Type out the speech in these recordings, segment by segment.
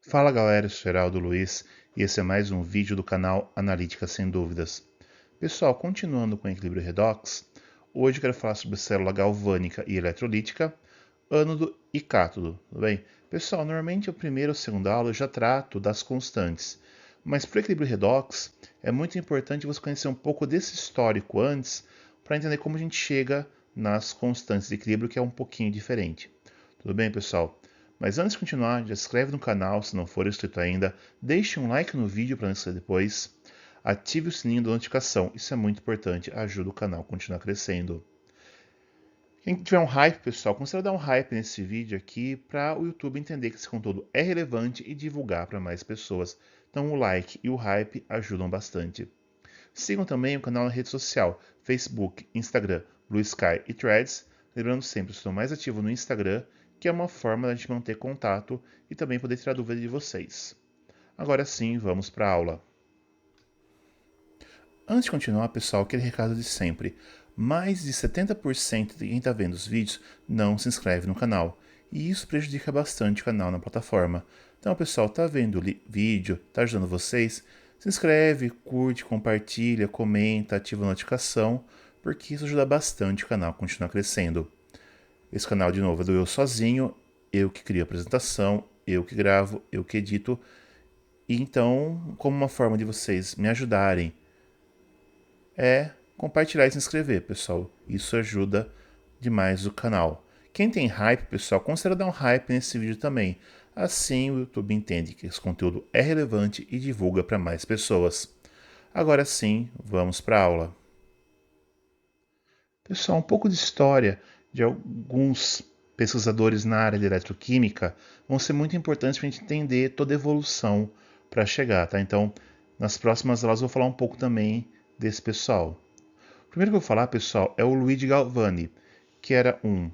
Fala galera, eu sou Geraldo Luiz e esse é mais um vídeo do canal Analítica Sem Dúvidas. Pessoal, continuando com o equilíbrio redox, hoje eu quero falar sobre célula galvânica e eletrolítica, ânodo e cátodo, tudo bem? Pessoal, normalmente a primeira ou segunda aula eu já trato das constantes, mas para o equilíbrio redox é muito importante você conhecer um pouco desse histórico antes para entender como a gente chega nas constantes de equilíbrio, que é um pouquinho diferente. Tudo bem, pessoal? Mas antes de continuar, já se inscreve no canal se não for inscrito ainda, deixe um like no vídeo para não esquecer depois, ative o sininho da notificação, isso é muito importante, ajuda o canal a continuar crescendo. Quem tiver um hype, pessoal, considere dar um hype nesse vídeo aqui para o YouTube entender que esse conteúdo é relevante e divulgar para mais pessoas. Então o like e o hype ajudam bastante. Sigam também o canal na rede social, Facebook, Instagram, Blue Sky e Threads. Lembrando sempre, eu estou mais ativo no Instagram, que é uma forma de a gente manter contato e também poder tirar dúvida de vocês. Agora sim, vamos para a aula. Antes de continuar, pessoal, aquele recado de sempre. Mais de 70% de quem está vendo os vídeos não se inscreve no canal. E isso prejudica bastante o canal na plataforma. Então, pessoal, tá vendo o vídeo, tá ajudando vocês? Se inscreve, curte, compartilha, comenta, ativa a notificação, porque isso ajuda bastante o canal a continuar crescendo. Esse canal, de novo, é do eu sozinho, eu que crio a apresentação, eu que gravo, eu que edito. E então, como uma forma de vocês me ajudarem é compartilhar e se inscrever, pessoal. Isso ajuda demais o canal. Quem tem hype, pessoal, considera dar um hype nesse vídeo também. Assim o YouTube entende que esse conteúdo é relevante e divulga para mais pessoas. Agora sim, vamos para a aula. Pessoal, um pouco de história de alguns pesquisadores na área de eletroquímica vão ser muito importantes para a gente entender toda a evolução para chegar, tá? Então, nas próximas aulas eu vou falar um pouco também desse pessoal. O primeiro que eu vou falar, pessoal, é o Luigi Galvani, que era um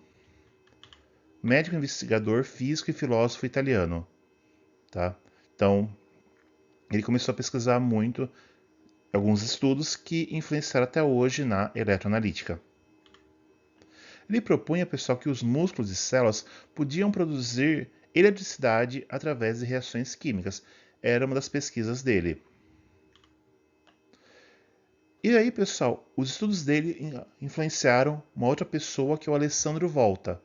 médico investigador, físico e filósofo italiano, tá? Então, ele começou a pesquisar muito alguns estudos que influenciaram até hoje na eletroanalítica. Ele propunha, pessoal, que os músculos e células podiam produzir eletricidade através de reações químicas. Era uma das pesquisas dele. E aí, pessoal, os estudos dele influenciaram uma outra pessoa que é o Alessandro Volta.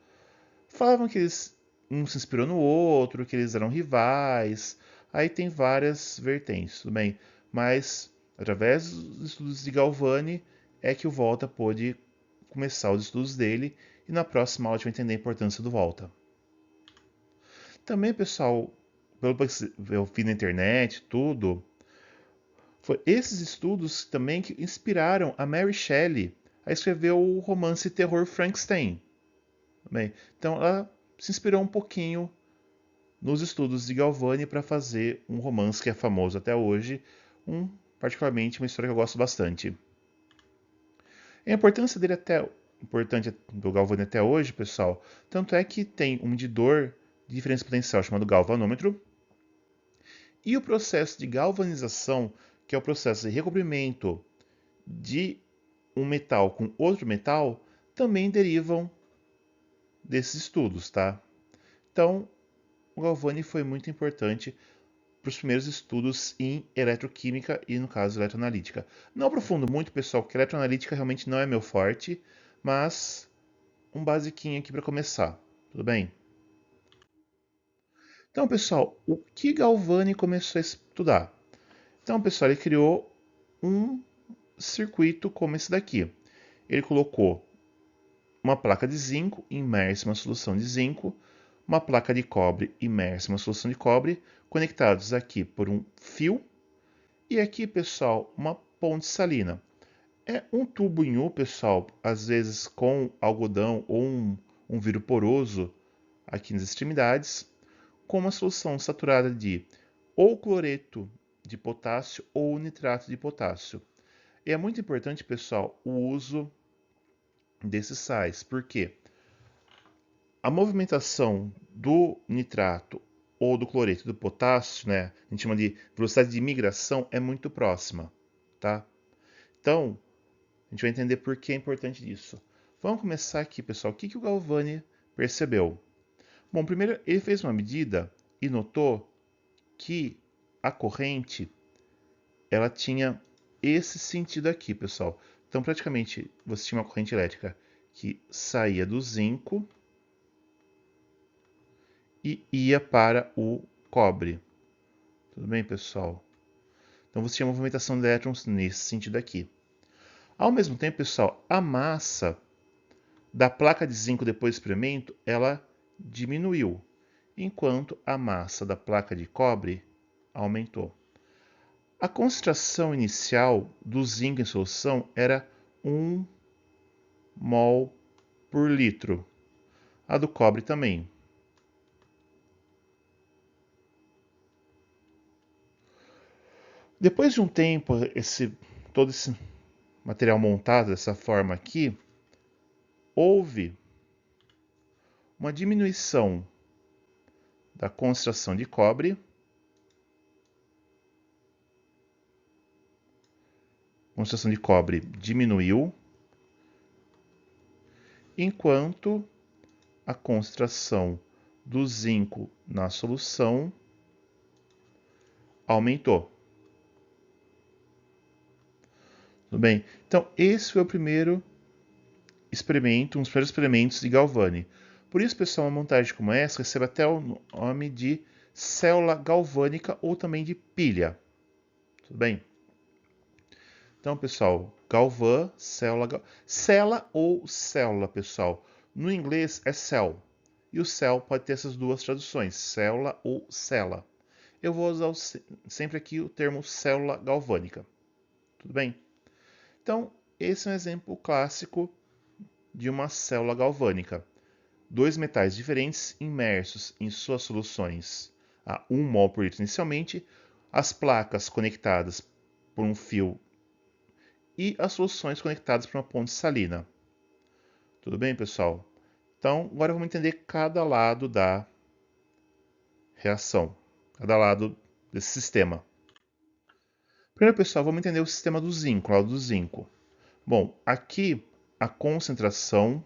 Falavam que eles um se inspirou no outro, que eles eram rivais. Aí tem várias vertentes, tudo bem? Mas através dos estudos de Galvani é que o Volta pôde começar os estudos dele e na próxima aula a gente vai entender a importância do Volta. Também, pessoal, pelo que eu vi na internet, tudo, foi esses estudos também que inspiraram a Mary Shelley a escrever o romance terror Frankenstein. Bem, então ela se inspirou um pouquinho nos estudos de Galvani para fazer um romance que é famoso até hoje, particularmente uma história que eu gosto bastante. A importância dele até importante do Galvani até hoje, pessoal, tanto é que tem um medidor de diferença potencial chamado galvanômetro e o processo de galvanização, que é o processo de recobrimento de um metal com outro metal, também derivam desses estudos, tá? Então, o Galvani foi muito importante para os primeiros estudos em eletroquímica e, no caso, eletroanalítica. Não aprofundo muito, pessoal, porque eletroanalítica realmente não é meu forte, mas um basiquinho aqui para começar, tudo bem? Então, pessoal, o que Galvani começou a estudar? Então, pessoal, ele criou um circuito como esse daqui. Ele colocou uma placa de zinco imersa em uma solução de zinco, uma placa de cobre imersa em uma solução de cobre, conectados aqui por um fio, e aqui, pessoal, uma ponte salina. É um tubo em U, pessoal, às vezes com algodão ou um vidro poroso aqui nas extremidades, com uma solução saturada de ou cloreto de potássio ou nitrato de potássio. E é muito importante, pessoal, o uso desses sais, porque a movimentação do nitrato ou do cloreto do potássio, né, a gente chama de velocidade de migração, é muito próxima, tá? Então, a gente vai entender por que é importante isso. Vamos começar aqui, pessoal. O que o Galvani percebeu? Bom, primeiro ele fez uma medida e notou que a corrente ela tinha esse sentido aqui, pessoal. Então, praticamente, você tinha uma corrente elétrica que saía do zinco e ia para o cobre. Tudo bem, pessoal? Então, você tinha movimentação de elétrons nesse sentido aqui. Ao mesmo tempo, pessoal, a massa da placa de zinco depois do experimento, ela diminuiu, enquanto a massa da placa de cobre aumentou. A concentração inicial do zinco em solução era 1 mol por litro. A do cobre também. Depois de um tempo, todo esse material montado dessa forma aqui, houve uma diminuição da concentração de cobre. A concentração de cobre diminuiu, enquanto a concentração do zinco na solução aumentou. Tudo bem? Então, esse foi o primeiro experimento, um dos primeiros experimentos de Galvani. Por isso, pessoal, uma montagem como essa recebe até o nome de célula galvânica ou também de pilha. Tudo bem? Então, pessoal, Galvan, célula ou célula, pessoal. No inglês é cell. E o cell pode ter essas duas traduções, célula ou cela. Eu vou usar sempre aqui o termo célula galvânica. Tudo bem? Então, esse é um exemplo clássico de uma célula galvânica. Dois metais diferentes imersos em suas soluções a 1 mol por litro inicialmente, as placas conectadas por um fio e as soluções conectadas por uma ponte salina. Tudo bem, pessoal? Então, agora vamos entender cada lado da reação, cada lado desse sistema. Primeiro, pessoal, vamos entender o sistema do zinco, o lado do zinco. Bom, aqui a concentração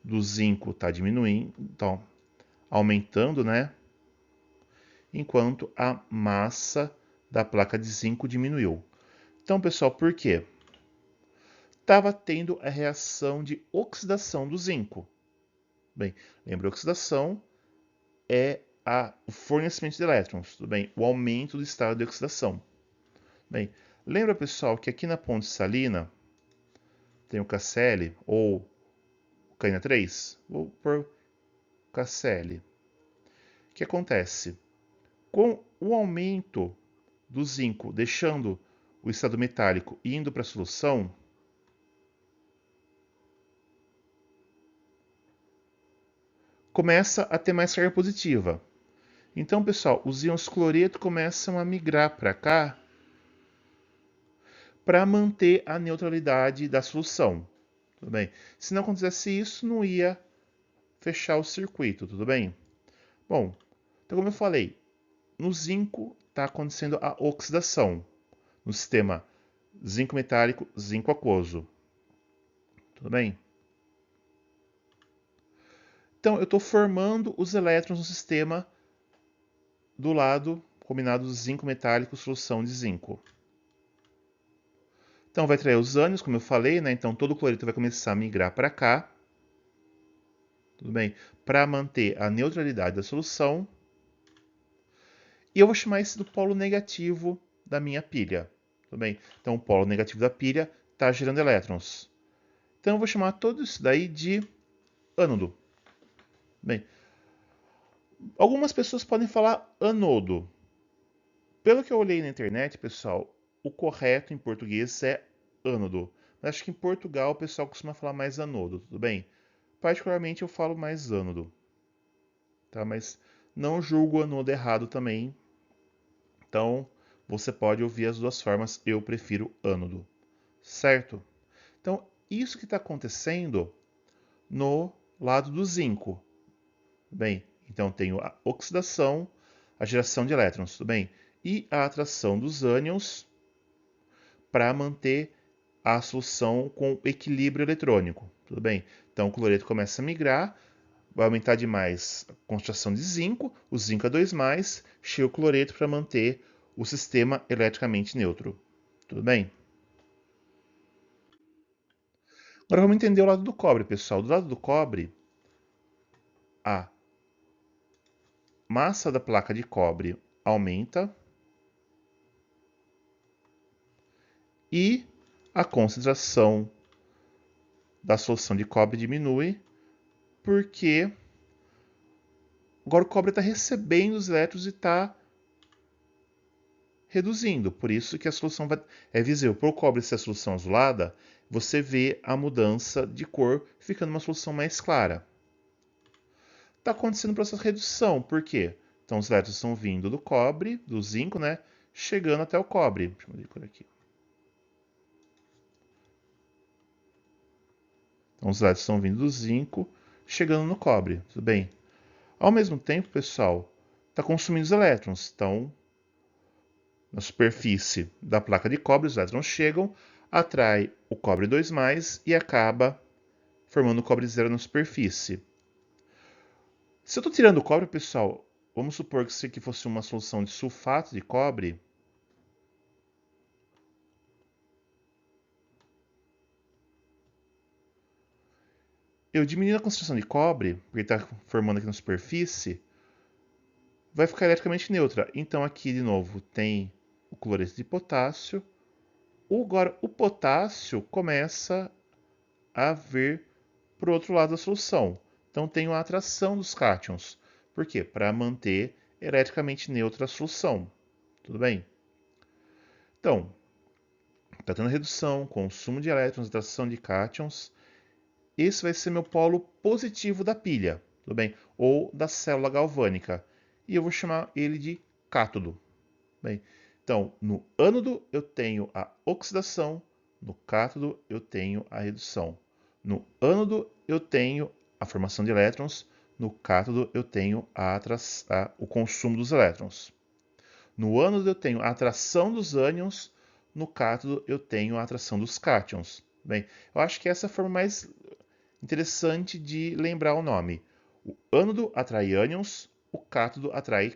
do zinco está diminuindo, então aumentando, né? Enquanto a massa da placa de zinco diminuiu. Então, pessoal, por quê? Estava tendo a reação de oxidação do zinco. Bem, lembra, oxidação é o fornecimento de elétrons, tudo bem? O aumento do estado de oxidação. Bem, lembra, pessoal, que aqui na ponte salina tem o KCl ou o KN3? Vou por KCl. O que acontece? Com o aumento do zinco, deixando o estado metálico e indo para a solução, começa a ter mais carga positiva. Então, pessoal, os íons cloreto começam a migrar para cá para manter a neutralidade da solução. Tudo bem? Se não acontecesse isso, não ia fechar o circuito, tudo bem? Bom, então como eu falei, no zinco está acontecendo a oxidação no sistema zinco metálico, zinco aquoso. Tudo bem? Então, eu estou formando os elétrons no sistema do lado combinado zinco metálico, solução de zinco. Então, vai trair os ânions, como eu falei, né? Então, todo o cloreto vai começar a migrar para cá. Tudo bem? Para manter a neutralidade da solução. E eu vou chamar esse do polo negativo da minha pilha. Tudo bem? Então, o polo negativo da pilha está gerando elétrons. Então, eu vou chamar tudo isso daí de ânodo. Bem, algumas pessoas podem falar anodo. Pelo que eu olhei na internet, pessoal, o correto em português é ânodo. Mas acho que em Portugal o pessoal costuma falar mais anodo, tudo bem? Particularmente eu falo mais ânodo. Tá? Mas não julgo o anodo errado também. Então, você pode ouvir as duas formas, eu prefiro ânodo. Certo? Então, isso que está acontecendo no lado do zinco. Bem, então tenho a oxidação, a geração de elétrons, tudo bem? E a atração dos ânions para manter a solução com equilíbrio eletrônico, tudo bem? Então o cloreto começa a migrar, vai aumentar demais a concentração de zinco, o zinco é 2+, chega o cloreto para manter o sistema eletricamente neutro. Tudo bem? Agora vamos entender o lado do cobre, pessoal. Do lado do cobre, a massa da placa de cobre aumenta e a concentração da solução de cobre diminui, porque agora o cobre está recebendo os elétrons e está reduzindo. Por isso que a solução é visível. Para o cobre ser a solução azulada, você vê a mudança de cor ficando uma solução mais clara. Está acontecendo o processo de redução. Por quê? Então os elétrons estão vindo do cobre, do zinco, né? Chegando até o cobre. Deixa eu ver por aqui. Então os elétrons estão vindo do zinco, chegando no cobre. Tudo bem? Ao mesmo tempo, pessoal, está consumindo os elétrons. Então, na superfície da placa de cobre, os elétrons chegam, atrai o cobre 2+, e acaba formando o cobre zero na superfície. Se eu estou tirando o cobre, pessoal, vamos supor que isso aqui fosse uma solução de sulfato de cobre. Eu diminuindo a concentração de cobre, porque está formando aqui na superfície, vai ficar eletricamente neutra. Então aqui, de novo, tem o cloreto de potássio. Agora, o potássio começa a vir para o outro lado da solução. Então tem uma atração dos cátions. Por quê? Para manter eletricamente neutra a solução. Tudo bem? Então, está tendo redução, consumo de elétrons, atração de cátions. Esse vai ser meu polo positivo da pilha, tudo bem? Ou da célula galvânica. E eu vou chamar ele de cátodo. Bem, então, no ânodo eu tenho a oxidação, no cátodo eu tenho a redução. No ânodo eu tenho a formação de elétrons, no cátodo eu tenho o consumo dos elétrons. No ânodo eu tenho a atração dos ânions, no cátodo eu tenho a atração dos cátions. Bem, eu acho que essa é a forma mais interessante de lembrar o nome. O ânodo atrai ânions, o cátodo atrai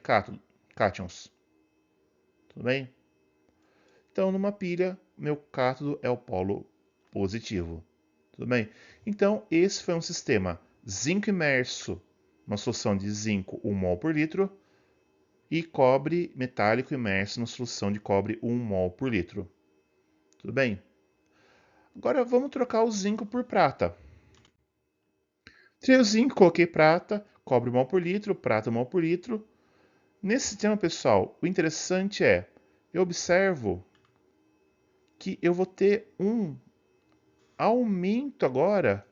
cátions. Tudo bem? Então, numa pilha, meu cátodo é o polo positivo. Tudo bem? Então, esse foi um sistema zinco imerso, uma solução de zinco 1 mol por litro, e cobre metálico imerso na solução de cobre 1 mol por litro. Tudo bem? Agora vamos trocar o zinco por prata. Tirei o zinco, coloquei prata, cobre 1 mol por litro, prata 1 mol por litro. Nesse sistema, pessoal, o interessante é, eu observo que eu vou ter um aumento agora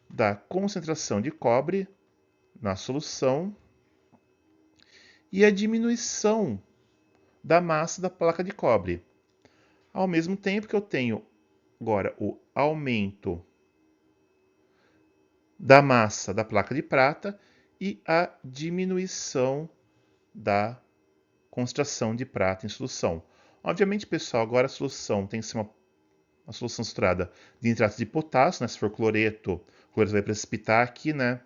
da concentração de cobre na solução e a diminuição da massa da placa de cobre. Ao mesmo tempo que eu tenho agora o aumento da massa da placa de prata e a diminuição da concentração de prata em solução. Obviamente, pessoal, agora a solução tem que ser uma solução misturada de nitrato de potássio, né? Se for cloreto, o cloreto vai precipitar aqui, né?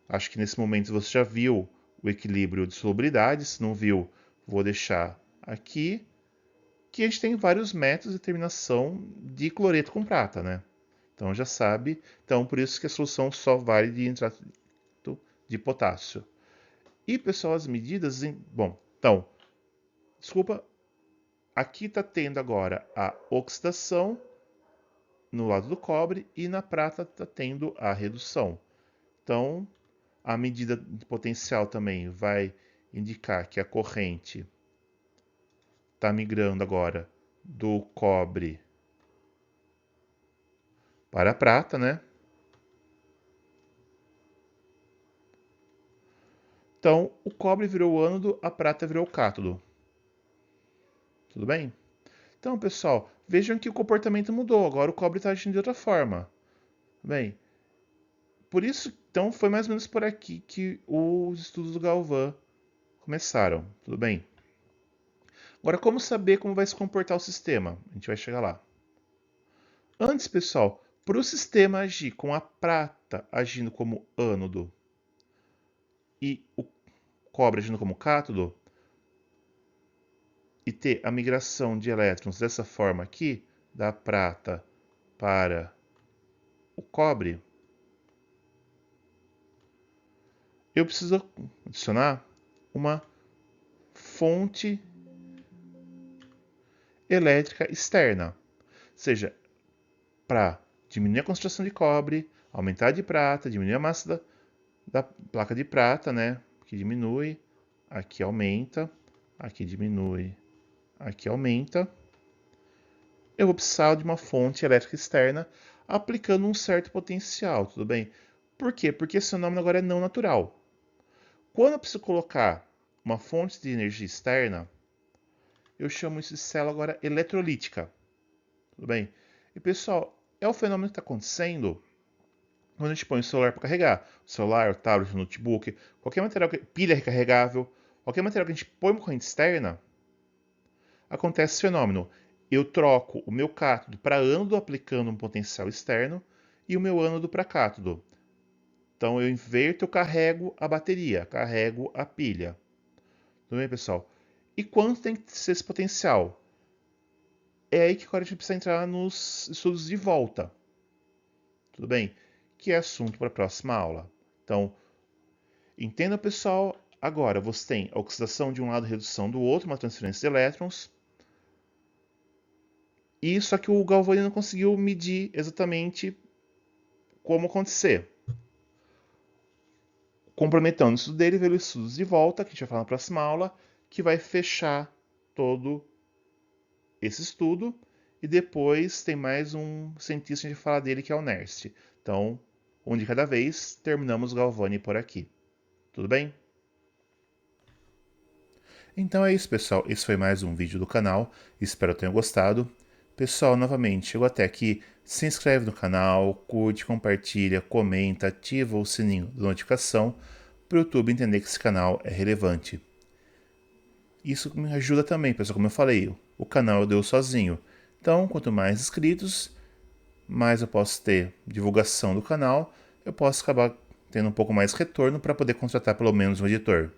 Acho que nesse momento você já viu o equilíbrio de solubilidade. Se não viu, vou deixar aqui. Que a gente tem vários métodos de determinação de cloreto com prata, né? Então já sabe. Então por isso que a solução só vale de nitrato de potássio. E, pessoal, as medidas... Bom, então, desculpa. Aqui está tendo agora a oxidação no lado do cobre e na prata está tendo a redução. Então, a medida de potencial também vai indicar que a corrente está migrando agora do cobre para a prata, né? Então, o cobre virou o ânodo, a prata virou o cátodo. Tudo bem? Então, pessoal, vejam que o comportamento mudou. Agora o cobre está agindo de outra forma. Bem, por isso, então, foi mais ou menos por aqui que os estudos do Galvin começaram. Tudo bem? Agora, como saber como vai se comportar o sistema? A gente vai chegar lá. Antes, pessoal, para o sistema agir com a prata agindo como ânodo e o cobre agindo como cátodo, e ter a migração de elétrons dessa forma aqui, da prata para o cobre, eu preciso adicionar uma fonte elétrica externa, seja para diminuir a concentração de cobre, aumentar de prata, diminuir a massa da placa de prata, né? Aqui diminui, aqui aumenta, aqui diminui, aqui aumenta. Eu vou precisar de uma fonte elétrica externa aplicando um certo potencial, tudo bem? Por quê? Porque esse fenômeno agora é não natural. Quando eu preciso colocar uma fonte de energia externa, eu chamo isso de célula agora eletrolítica, tudo bem? E pessoal, é o fenômeno que está acontecendo quando a gente põe o celular para carregar. O celular, o tablet, o notebook, qualquer material, pilha recarregável, qualquer material que a gente põe uma corrente externa, acontece esse fenômeno. Eu troco o meu cátodo para ânodo aplicando um potencial externo e o meu ânodo para cátodo. Então eu inverto, eu carrego a bateria, carrego a pilha. Tudo bem, pessoal? E quanto tem que ser esse potencial? É aí que agora a gente precisa entrar nos estudos de volta. Tudo bem? Que é assunto para a próxima aula. Então, entenda, pessoal, agora você tem a oxidação de um lado e redução do outro, uma transferência de elétrons. E só que o Galvani não conseguiu medir exatamente como acontecer. Complementando o estudo dele, veio estudos de volta, que a gente vai falar na próxima aula, que vai fechar todo esse estudo. E depois tem mais um cientista que a gente fala dele, que é o Nernst. Então, um de cada vez, terminamos o Galvani por aqui. Tudo bem? Então é isso, pessoal. Esse foi mais um vídeo do canal. Espero que tenham gostado. Pessoal, novamente, chegou até aqui, se inscreve no canal, curte, compartilha, comenta, ativa o sininho da notificação para o YouTube entender que esse canal é relevante. Isso me ajuda também, pessoal, como eu falei, o canal eu deu sozinho. Então, quanto mais inscritos, mais eu posso ter divulgação do canal, eu posso acabar tendo um pouco mais retorno para poder contratar pelo menos um editor.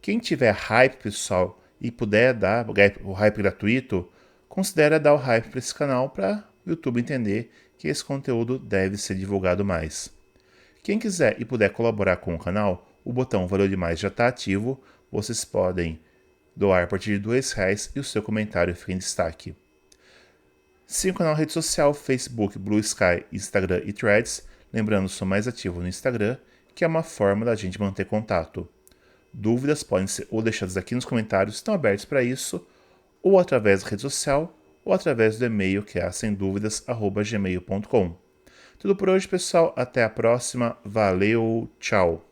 Quem tiver hype, pessoal, e puder dar o hype gratuito, considere dar o hype para esse canal para o YouTube entender que esse conteúdo deve ser divulgado mais. Quem quiser e puder colaborar com o canal, o botão Valeu Demais já está ativo, vocês podem doar a partir de R$2 e o seu comentário fica em destaque. Siga o canal na rede social, Facebook, Blue Sky, Instagram e Threads, lembrando, sou mais ativo no Instagram, que é uma forma da gente manter contato. Dúvidas podem ser ou deixadas aqui nos comentários, estão abertos para isso, ou através da rede social, ou através do e-mail que é semduvidas@gmail.com. Tudo por hoje, pessoal. Até a próxima. Valeu, tchau.